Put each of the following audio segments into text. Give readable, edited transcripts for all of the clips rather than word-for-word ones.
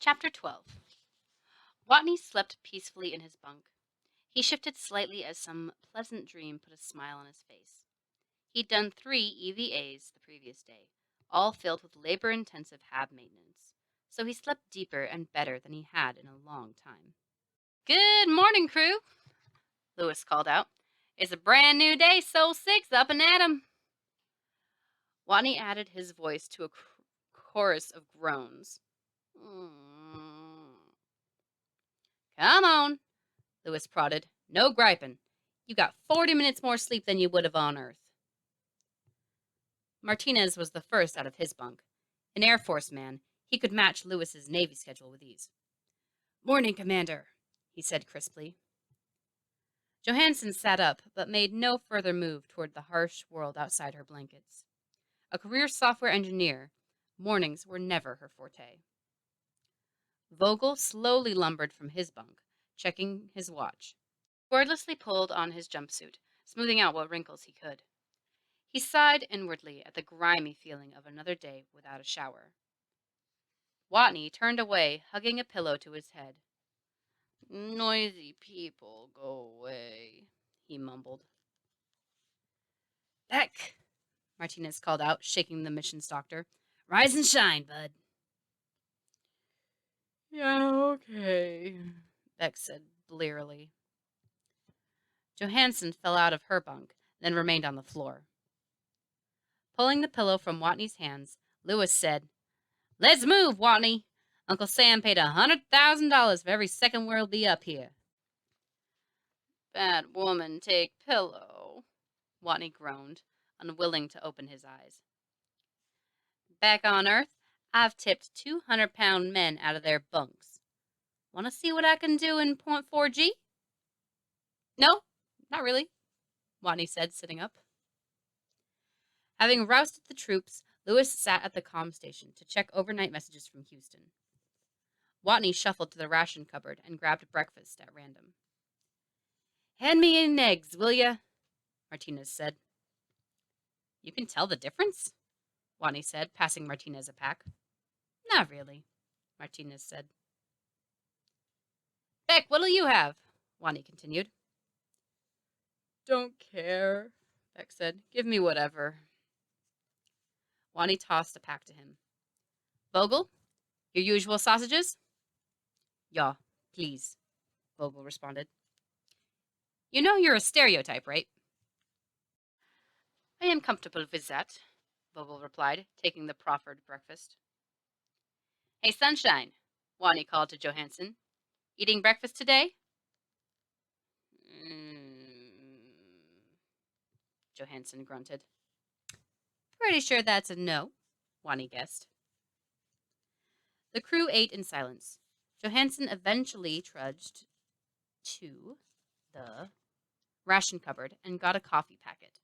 Chapter 12. Watney slept peacefully in his bunk. He shifted slightly as some pleasant dream put a smile on his face. He'd done 3 EVAs the previous day, all filled with labor-intensive hab maintenance, so he slept deeper and better than he had in a long time. "Good morning, crew," Lewis called out. "It's a brand new day, Soul 6 up and at 'em." Watney added his voice to a chorus of groans. "Come on," Lewis prodded. "No griping. You got 40 minutes more sleep than you would have on Earth." Martinez was the first out of his bunk. An Air Force man, he could match Lewis's Navy schedule with ease. "Morning, Commander," he said crisply. Johansson sat up, but made no further move toward the harsh world outside her blankets. A career software engineer, mornings were never her forte. Vogel slowly lumbered from his bunk, checking his watch. Wordlessly pulled on his jumpsuit, smoothing out what wrinkles he could. He sighed inwardly at the grimy feeling of another day without a shower. Watney turned away, hugging a pillow to his head. "Noisy people, go away," he mumbled. "Beck!" Martinez called out, shaking the missions doctor. "Rise and shine, bud." "Yeah, okay," Beck said blearily. Johansson fell out of her bunk, then remained on the floor. Pulling the pillow from Watney's hands, Lewis said, "Let's move, Watney. Uncle Sam paid $100,000 for every second we'll be up here." "Bad woman take pillow," Watney groaned, unwilling to open his eyes. "Back on Earth, I've tipped 200-pound men out of their bunks. Want to see what I can do in .4G? "No, not really," Watney said, sitting up. Having rousted the troops, Lewis sat at the comm station to check overnight messages from Houston. Watney shuffled to the ration cupboard and grabbed breakfast at random. "Hand me in eggs, will ya?" Martinez said. "You can tell the difference?" Watney said, passing Martinez a pack. "Not really," Martinez said. "Beck, what'll you have?" Watney continued. "Don't care," Beck said. "Give me whatever." Watney tossed a pack to him. "Vogel, your usual sausages?" "Yeah, please," Vogel responded. "You know you're a stereotype, right?" "I am comfortable with that," Vogel replied, taking the proffered breakfast. "Hey, Sunshine," Watney called to Johansson. "Eating breakfast today?" Johansson grunted. "Pretty sure that's a no," Watney guessed. The crew ate in silence. Johansson eventually trudged to the ration cupboard and got a coffee packet.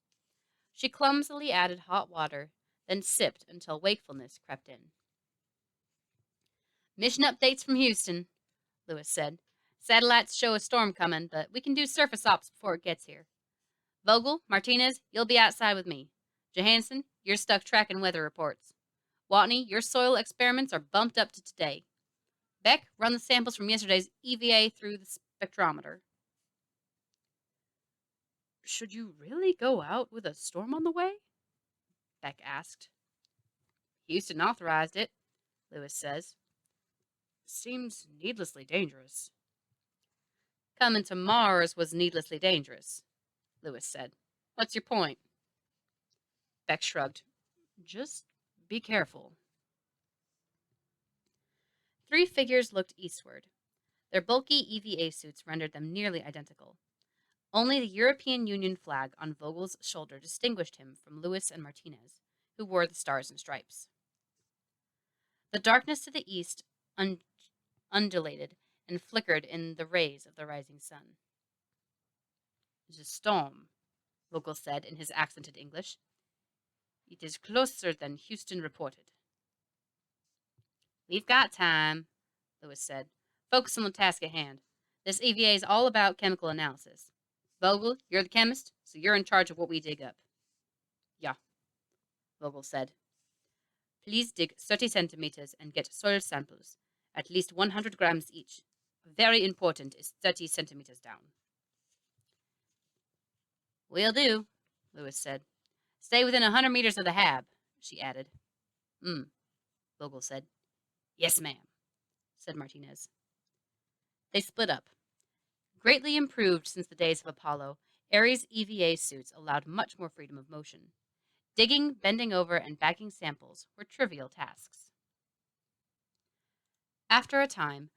She clumsily added hot water, then sipped until wakefulness crept in. "Mission updates from Houston," Lewis said. "Satellites show a storm coming, but we can do surface ops before it gets here. Vogel, Martinez, you'll be outside with me. Johansson, you're stuck tracking weather reports. Watney, your soil experiments are bumped up to today. Beck, run the samples from yesterday's EVA through the spectrometer." "Should you really go out with a storm on the way?" Beck asked. "Houston authorized it," Lewis says. "Seems needlessly dangerous." "Coming to Mars was needlessly dangerous," Lewis said. "What's your point?" Beck shrugged. "Just be careful." 3 figures looked eastward. Their bulky EVA suits rendered them nearly identical. Only the European Union flag on Vogel's shoulder distinguished him from Lewis and Martinez, who wore the stars and stripes. The darkness to the east undulated and flickered in the rays of the rising sun. "The storm," Vogel said in his accented English. "It is closer than Houston reported." "We've got time," Lewis said. "Focus on the task at hand. This EVA is all about chemical analysis. Vogel, you're the chemist, so you're in charge of what we dig up." "Yeah," Vogel said. "Please dig 30 centimeters and get soil samples. at least 100 grams each. Very important is 30 centimeters down. Will do, Lewis said. Stay within 100 meters of the hab, she added. Vogel said. Yes, ma'am, said Martinez. They split up. Greatly improved since the days of Apollo, Ares' EVA suits allowed much more freedom of motion. Digging, bending over, and bagging samples were trivial tasks. After a time,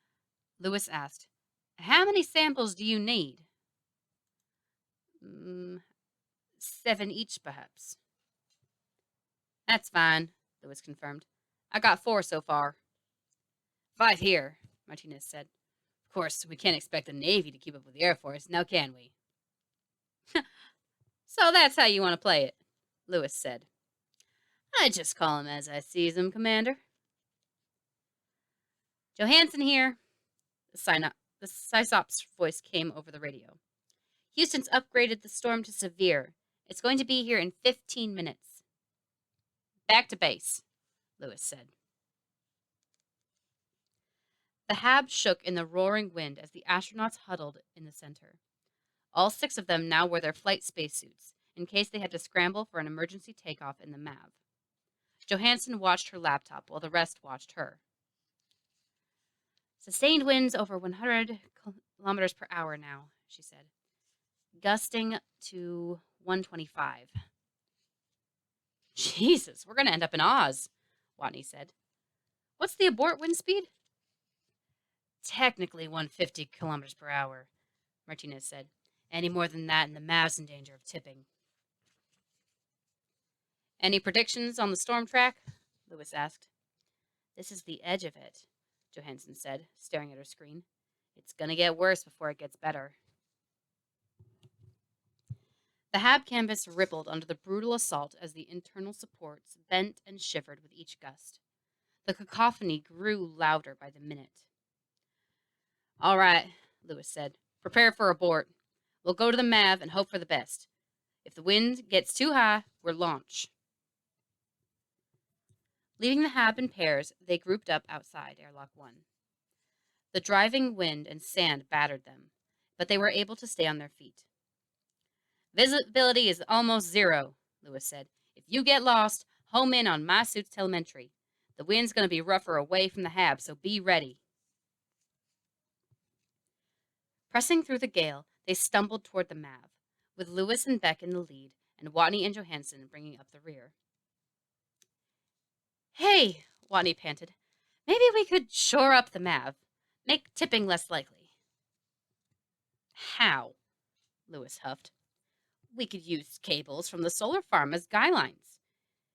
Lewis asked, How many samples do you need? 7 each, perhaps. That's fine, Lewis confirmed. I got 4 so far. 5 here, Martinez said. Of course, we can't expect the Navy to keep up with the Air Force, now can we? So that's how you want to play it, Lewis said. I just call him as I sees him, Commander. Johansson here. The Cysops voice came over the radio. Houston's upgraded the storm to severe. It's going to be here in 15 minutes. Back to base, Lewis said. The hab shook in the roaring wind as the astronauts huddled in the center. All 6 of them now wore their flight spacesuits, in case they had to scramble for an emergency takeoff in the MAV. Johansson watched her laptop while the rest watched her. Sustained winds over 100 kilometers per hour now, she said. Gusting to 125. Jesus, we're going to end up in Oz, Watney said. What's the abort wind speed? Technically 150 kilometers per hour, Martinez said. Any more than that and the MAV's in danger of tipping. Any predictions on the storm track? Lewis asked. This is the edge of it, Johansson said, staring at her screen. It's going to get worse before it gets better. The hab canvas rippled under the brutal assault as the internal supports bent and shivered with each gust. The cacophony grew louder by the minute. All right, Lewis said. Prepare for abort. We'll go to the MAV and hope for the best. If the wind gets too high, we'll launch. Leaving the hab in pairs, they grouped up outside Airlock 1. The driving wind and sand battered them, but they were able to stay on their feet. Visibility is almost 0, Lewis said. If you get lost, home in on my suit's telemetry. The wind's going to be rougher away from the hab, so be ready. Pressing through the gale, they stumbled toward the MAV, with Lewis and Beck in the lead and Watney and Johansson bringing up the rear. Hey, Watney panted. Maybe we could shore up the MAV, make tipping less likely. How? Lewis huffed. We could use cables from the solar farm as guy lines.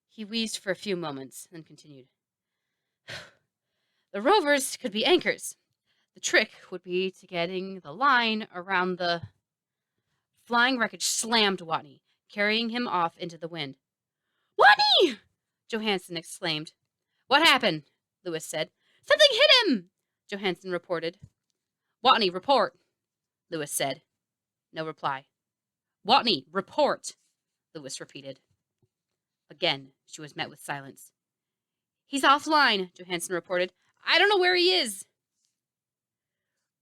He wheezed for a few moments, then continued. The rovers could be anchors. The trick would be to getting the line around the... Flying wreckage slammed Watney, carrying him off into the wind. Watney! Johansson exclaimed. What happened? Lewis said. Something hit him! Johansson reported. Watney, report, Lewis said. No reply. Watney, report, Lewis repeated. Again, she was met with silence. He's offline, Johansson reported. I don't know where he is.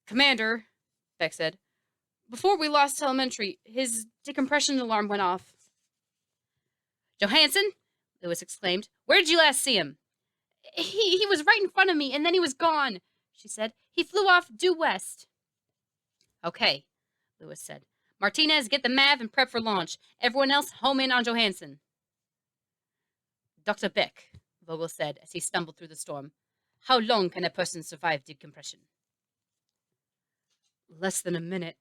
Commander, Beck said. Before we lost telemetry, his decompression alarm went off. Johansson, Lewis exclaimed. Where did you last see him? He was right in front of me, and then he was gone, she said. He flew off due west. Okay, Lewis said. Martinez, get the MAV and prep for launch. Everyone else home in on Johansson. Dr. Beck, Vogel said as he stumbled through the storm. How long can a person survive decompression? Less than a minute,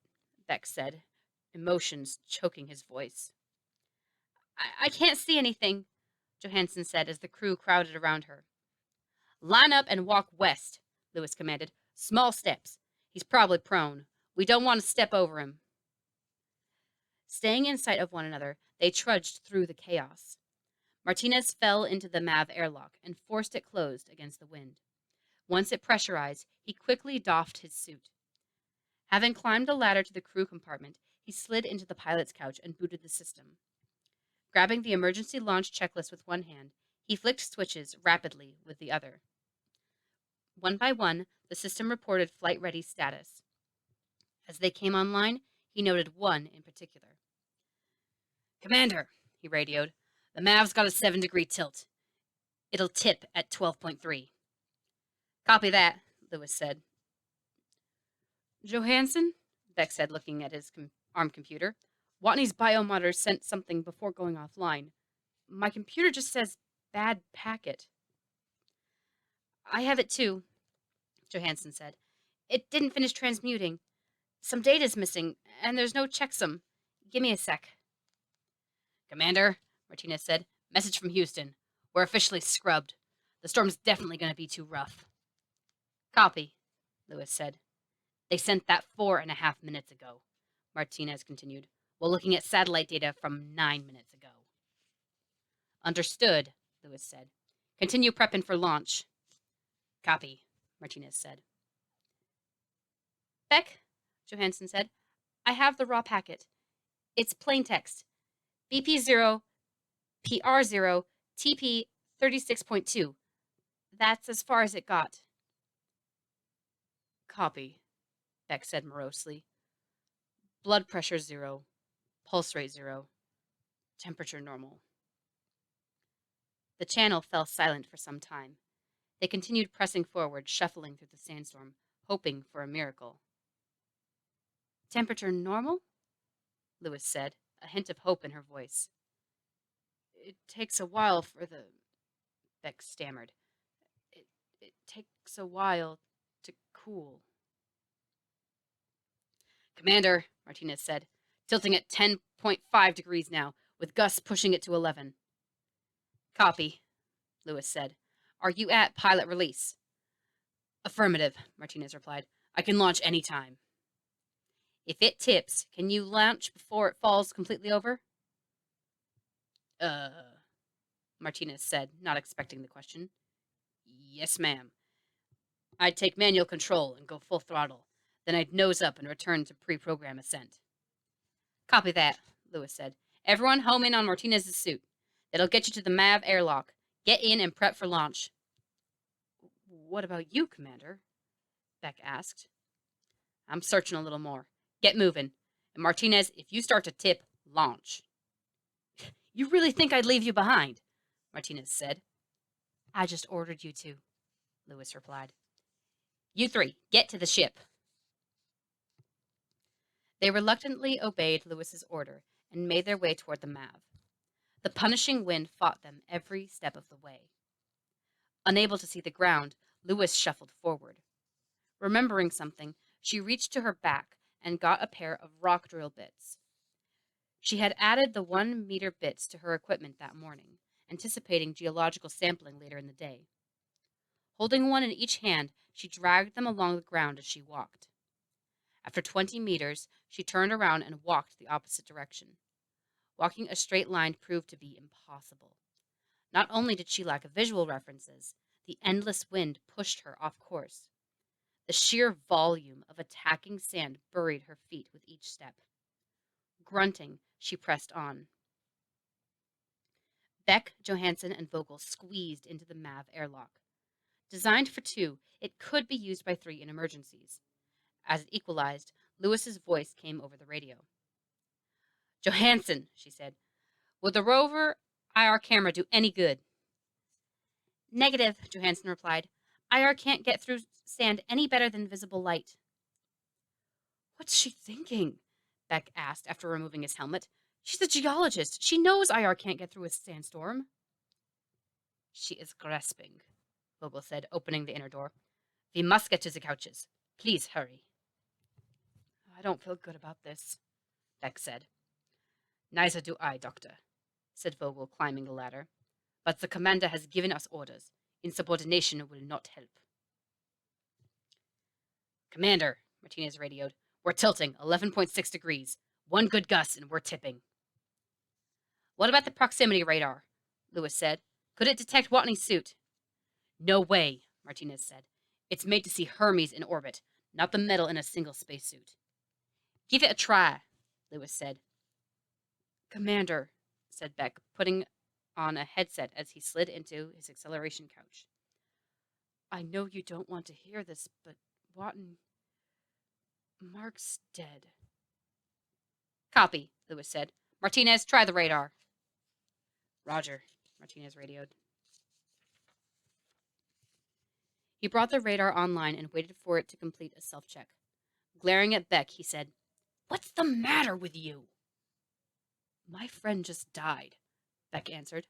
Beck said, emotions choking his voice. I can't see anything, Johansson said as the crew crowded around her. Line up and walk west, Lewis commanded. Small steps. He's probably prone. We don't want to step over him. Staying in sight of one another, they trudged through the chaos. Martinez fell into the MAV airlock and forced it closed against the wind. Once it pressurized, he quickly doffed his suit. Having climbed a ladder to the crew compartment, he slid into the pilot's couch and booted the system. Grabbing the emergency launch checklist with one hand, he flicked switches rapidly with the other. One by one, the system reported flight ready status. As they came online, he noted one in particular. Commander, he radioed, the Mav's got a 7-degree tilt. It'll tip at 12.3. Copy that, Lewis said. Johansson, Beck said, looking at his ARM computer. Watney's biomonitor sent something before going offline. My computer just says bad packet. I have it too, Johansson said. It didn't finish transmuting. Some data's missing, and there's no checksum. Give me a sec. Commander, Martinez said, message from Houston. We're officially scrubbed. The storm's definitely going to be too rough. Copy, Lewis said. They sent that 4.5 minutes ago, Martinez continued, while looking at satellite data from 9 minutes ago. Understood, Lewis said. Continue prepping for launch. Copy, Martinez said. Beck, Johansson said, I have the raw packet. It's plain text. BP0, PR0, TP 36.2. That's as far as it got. Copy, Beck said morosely. Blood pressure 0, pulse rate 0, temperature normal. The channel fell silent for some time. They continued pressing forward, shuffling through the sandstorm, hoping for a miracle. Temperature normal? Lewis said, a hint of hope in her voice. It takes a while for the... Beck stammered. It takes a while to cool. Commander, Martinez said, tilting at 10.5 degrees now, with gusts pushing it to 11. Copy, Lewis said. Are you at pilot release? Affirmative, Martinez replied. I can launch any time. If it tips, can you launch before it falls completely over? Martinez said, not expecting the question. Yes, ma'am. I'd take manual control and go full throttle. Then I'd nose up and return to pre-program ascent. Copy that, Lewis said. Everyone home in on Martinez's suit. That'll get you to the MAV airlock. Get in and prep for launch. What about you, Commander? Beck asked. I'm searching a little more. Get moving. And Martinez, if you start to tip, launch. You really think I'd leave you behind? Martinez said. I just ordered you to, Lewis replied. You three, get to the ship. They reluctantly obeyed Lewis's order and made their way toward the MAV. The punishing wind fought them every step of the way. Unable to see the ground, Lewis shuffled forward. Remembering something, she reached to her back and got a pair of rock drill bits. She had added the 1-meter bits to her equipment that morning, anticipating geological sampling later in the day. Holding one in each hand, she dragged them along the ground as she walked. After 20 meters, she turned around and walked the opposite direction. Walking a straight line proved to be impossible. Not only did she lack visual references, the endless wind pushed her off course. The sheer volume of attacking sand buried her feet with each step. Grunting, she pressed on. Beck, Johansson, and Vogel squeezed into the MAV airlock. Designed for 2, it could be used by 3 in emergencies. As it equalized, Lewis's voice came over the radio. Johansson, she said, will the rover IR camera do any good? Negative, Johansson replied. IR can't get through sand any better than visible light. What's she thinking? Beck asked after removing his helmet. She's a geologist. She knows IR can't get through a sandstorm. She is grasping, Vogel said, opening the inner door. We must get to the couches. Please hurry. I don't feel good about this, Beck said. Neither do I, Doctor, said Vogel, climbing the ladder. But the commander has given us orders. Insubordination will not help. Commander, Martinez radioed, we're tilting 11.6 degrees. One good gust and we're tipping. What about the proximity radar? Lewis said. Could it detect Watney's suit? No way, Martinez said. It's made to see Hermes in orbit, not the metal in a single spacesuit. Give it a try, Lewis said. Commander, said Beck, putting on a headset as he slid into his acceleration couch. I know you don't want to hear this, but Watton... Mark's dead. Copy, Lewis said. Martinez, try the radar. Roger, Martinez radioed. He brought the radar online and waited for it to complete a self-check. Glaring at Beck, he said, "What's the matter with you?" "My friend just died," Beck answered,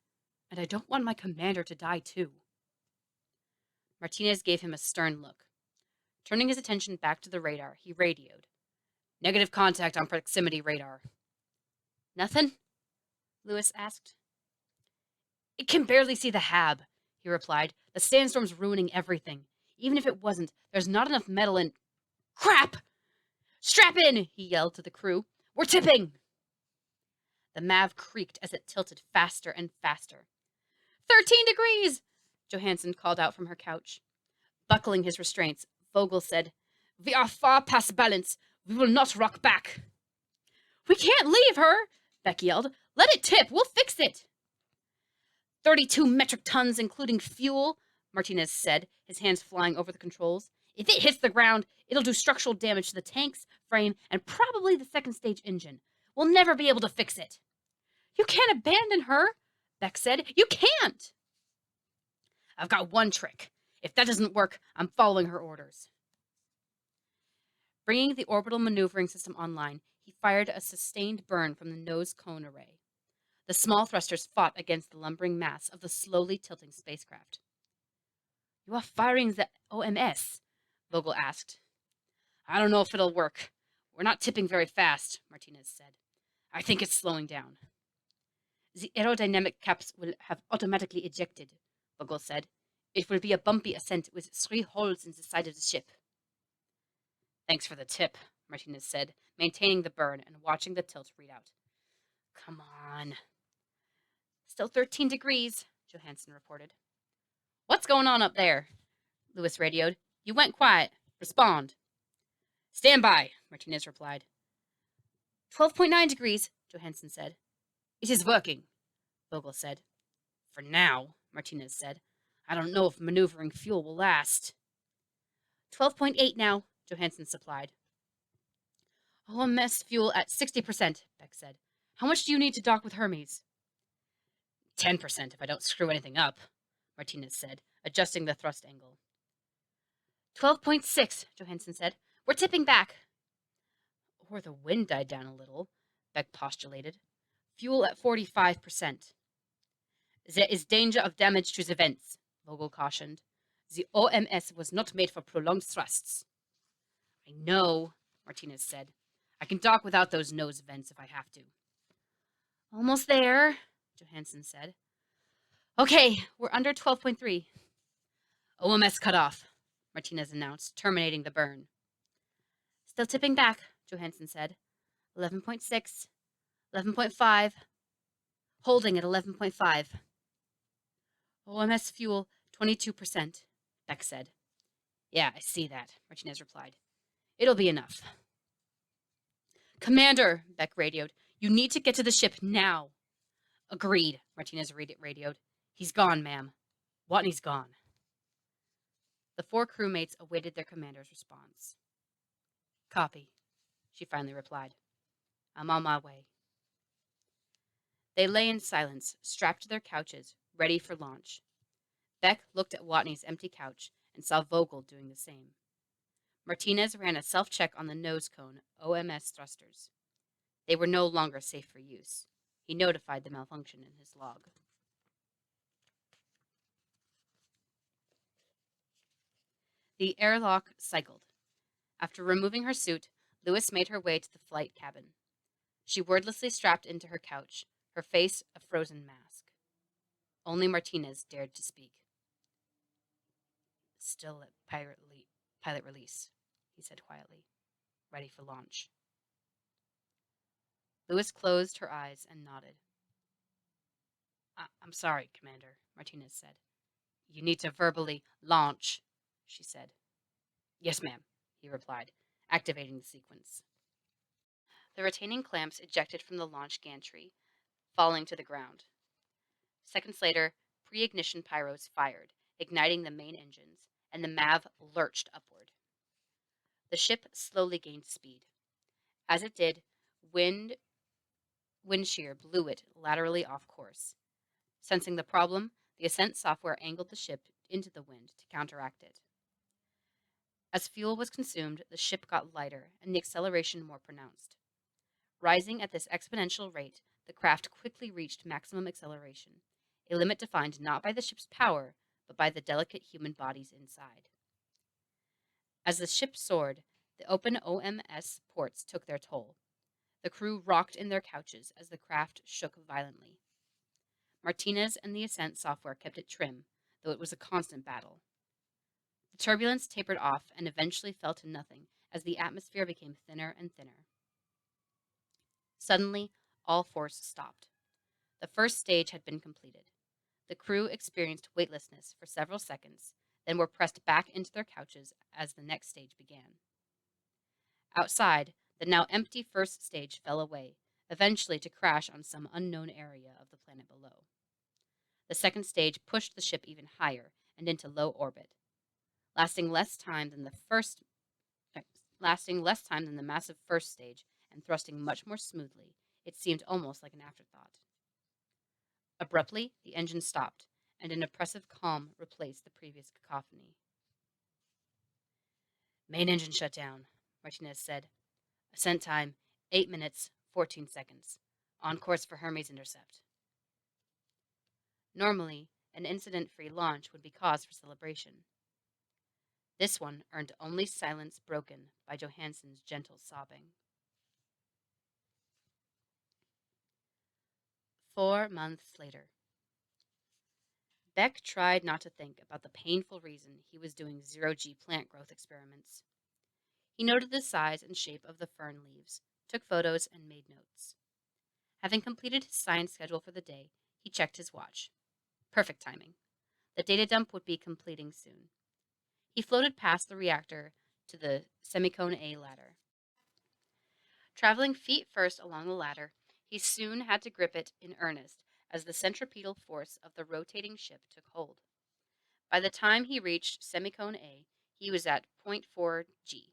"and I don't want my commander to die too." Martinez gave him a stern look. Turning his attention back to the radar, he radioed. "Negative contact on proximity radar." "Nothing?" Lewis asked. "It can barely see the hab," he replied. "The sandstorm's ruining everything. Even if it wasn't, there's not enough metal in... Crap! Strap in!" he yelled to the crew. "We're tipping!" The Mav creaked as it tilted faster and faster. 13 degrees! Johansson called out from her couch. Buckling his restraints, Vogel said, "We are far past balance. We will not rock back." "We can't leave her!" Beck yelled. "Let it tip. We'll fix it." 32 metric tons, including fuel, Martinez said, his hands flying over the controls. "If it hits the ground, it'll do structural damage to the tanks, frame, and probably the second stage engine. We'll never be able to fix it." "You can't abandon her," Beck said. "You can't." "I've got one trick. If that doesn't work, I'm following her orders." Bringing the orbital maneuvering system online, he fired a sustained burn from the nose cone array. The small thrusters fought against the lumbering mass of the slowly tilting spacecraft. "You are firing the OMS?" Vogel asked. "I don't know if it'll work. We're not tipping very fast," Martinez said. "I think it's slowing down." "The aerodynamic caps will have automatically ejected," Vogel said. "It will be a bumpy ascent with 3 holes in the side of the ship." "Thanks for the tip," Martinez said, maintaining the burn and watching the tilt read out. "Come on." "Still 13 degrees, Johansson reported. "What's going on up there?" Lewis radioed. "You went quiet. Respond." "Stand by," Martinez replied. 12.9 degrees, Johansson said. "It is working," Vogel said. "For now," Martinez said. "I don't know if maneuvering fuel will last." 12.8 now, Johansson supplied. "OMS fuel at 60%, Beck said. "How much do you need to dock with Hermes?" 10% if I don't screw anything up, Martinez said, adjusting the thrust angle. 12.6, Johansson said. "We're tipping back." "Or the wind died down a little," Beck postulated. "Fuel at 45%. "There is danger of damage to the vents," Vogel cautioned. "The OMS was not made for prolonged thrusts." "I know," Martinez said. "I can dock without those nose vents if I have to." "Almost there," Johansson said. "Okay, we're under 12.3. "OMS cut off," Martinez announced, terminating the burn. "Still tipping back," Johansson said. 11.6, 11.5, holding at 11.5. "OMS fuel, 22%, Beck said. "Yeah, I see that," Martinez replied. "It'll be enough." "Commander," Beck radioed, "you need to get to the ship now." "Agreed," Martinez radioed. "He's gone, ma'am. Watney's gone." The 4 crewmates awaited their commander's response. "Copy," she finally replied. "I'm on my way." They lay in silence, strapped to their couches, ready for launch. Beck looked at Watney's empty couch and saw Vogel doing the same. Martinez ran a self-check on the nose cone OMS thrusters. They were no longer safe for use. He notified the malfunction in his log. The airlock cycled. After removing her suit, Lewis made her way to the flight cabin. She wordlessly strapped into her couch, her face a frozen mask. Only Martinez dared to speak. "Still at pilot release," he said quietly. "Ready for launch." Lewis closed her eyes and nodded. "I'm sorry, Commander," Martinez said. "You need to verbally launch," she said. "Yes, ma'am," he replied, activating the sequence. The retaining clamps ejected from the launch gantry, falling to the ground. Seconds later, pre-ignition pyros fired, igniting the main engines, and the MAV lurched upward. The ship slowly gained speed. As it did, wind shear blew it laterally off course. Sensing the problem, the ascent software angled the ship into the wind to counteract it. As fuel was consumed, the ship got lighter and the acceleration more pronounced. Rising at this exponential rate, the craft quickly reached maximum acceleration, a limit defined not by the ship's power, but by the delicate human bodies inside. As the ship soared, the open OMS ports took their toll. The crew rocked in their couches as the craft shook violently. Martinez and the ascent software kept it trim, though it was a constant battle. The turbulence tapered off and eventually fell to nothing as the atmosphere became thinner and thinner. Suddenly, all force stopped. The first stage had been completed. The crew experienced weightlessness for several seconds, then were pressed back into their couches as the next stage began. Outside, the now empty first stage fell away, eventually to crash on some unknown area of the planet below. The second stage pushed the ship even higher and into low orbit, lasting less time than the massive first stage and thrusting much more smoothly. It seemed almost like an afterthought. Abruptly, the engine stopped, and an oppressive calm replaced the previous cacophony. Main engine shut down, Martinez said. Ascent time, 8 minutes, 14 seconds. On course for Hermes intercept. Normally, an incident-free launch would be cause for celebration. This one earned only silence broken by Johansson's gentle sobbing. 4 months later. Beck tried not to think about the painful reason he was doing zero-G plant growth experiments. He noted the size and shape of the fern leaves, took photos, and made notes. Having completed his science schedule for the day, he checked his watch. Perfect timing. The data dump would be completing soon. He floated past the reactor to the semicone A ladder. Traveling feet first along the ladder, he soon had to grip it in earnest as the centripetal force of the rotating ship took hold. By the time he reached semicone A, he was at 0.4 G.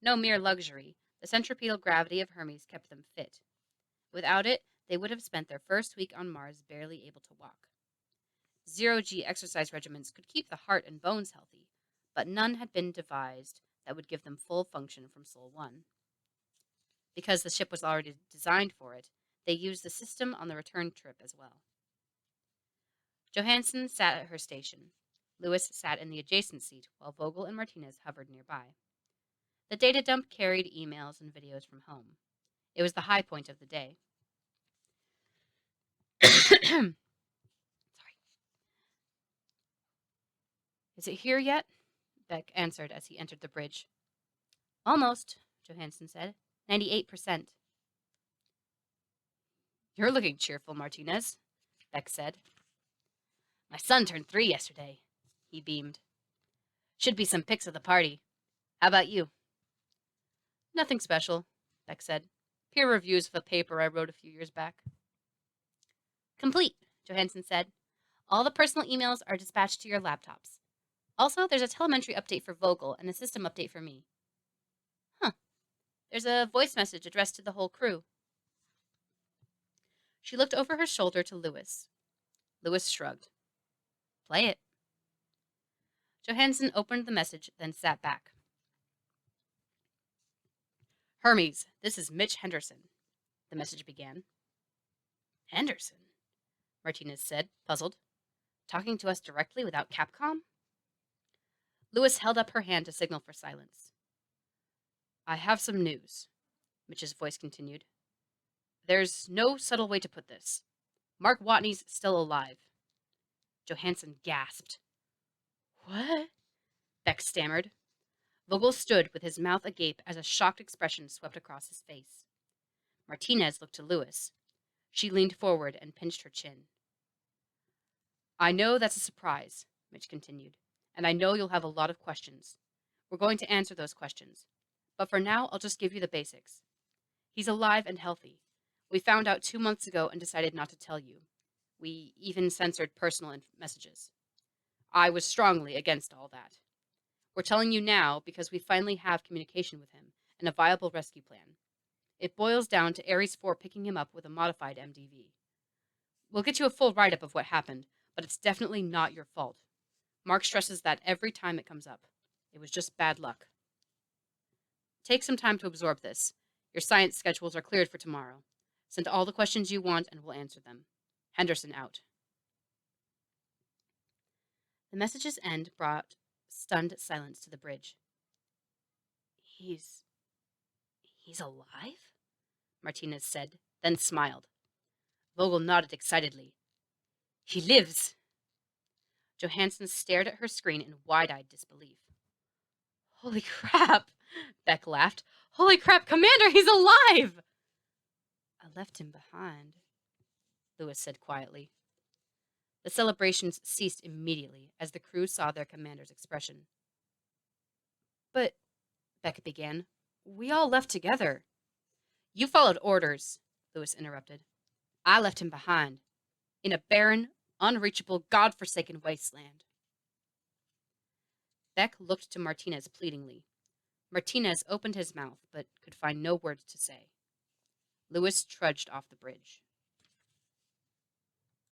No mere luxury, the centripetal gravity of Hermes kept them fit. Without it, they would have spent their first week on Mars barely able to walk. Zero-G exercise regimens could keep the heart and bones healthy, but none had been devised that would give them full function from Sol 1. Because the ship was already designed for it, they used the system on the return trip as well. Johansson sat at her station. Lewis sat in the adjacent seat, while Vogel and Martinez hovered nearby. The data dump carried emails and videos from home. It was the high point of the day. Sorry. Is it here yet? Beck answered as he entered the bridge. Almost, Johansson said. 98%. You're looking cheerful, Martinez, Beck said. My son turned 3 yesterday, he beamed. Should be some pics of the party. How about you? Nothing special, Beck said. Peer reviews of a paper I wrote a few years back. Complete, Johansson said. All the personal emails are dispatched to your laptops. Also, there's a telemetry update for Vogel and a system update for me. Huh. There's a voice message addressed to the whole crew. She looked over her shoulder to Lewis. Lewis shrugged. Play it. Johansson opened the message, then sat back. Hermes, this is Mitch Henderson, the message began. Henderson? Martinez said, puzzled. Talking to us directly without Capcom? Lewis held up her hand to signal for silence. I have some news, Mitch's voice continued. There's no subtle way to put this. Mark Watney's still alive. Johansson gasped. What? Beck stammered. Vogel stood with his mouth agape as a shocked expression swept across his face. Martinez looked to Lewis. She leaned forward and pinched her chin. I know that's a surprise, Mitch continued, and I know you'll have a lot of questions. We're going to answer those questions. But for now, I'll just give you the basics. He's alive and healthy. We found out 2 months ago and decided not to tell you. We even censored personal messages. I was strongly against all that. We're telling you now because we finally have communication with him and a viable rescue plan. It boils down to Ares 4 picking him up with a modified MDV. We'll get you a full write-up of what happened, but it's definitely not your fault. Mark stresses that every time it comes up. It was just bad luck. Take some time to absorb this. Your science schedules are cleared for tomorrow. Send all the questions you want and we'll answer them. Henderson out. The message's end brought stunned silence to the bridge. He's alive? Martinez said, then smiled. Vogel nodded excitedly. He lives! Johansson stared at her screen in wide-eyed disbelief. Holy crap! Beck laughed. Holy crap, Commander, he's alive! I left him behind, Lewis said quietly. The celebrations ceased immediately as the crew saw their commander's expression. But, Beck began, we all left together. You followed orders, Lewis interrupted. I left him behind, in a barren, unreachable, God-forsaken wasteland. Beck looked to Martinez pleadingly. Martinez opened his mouth, but could find no words to say. Lewis trudged off the bridge.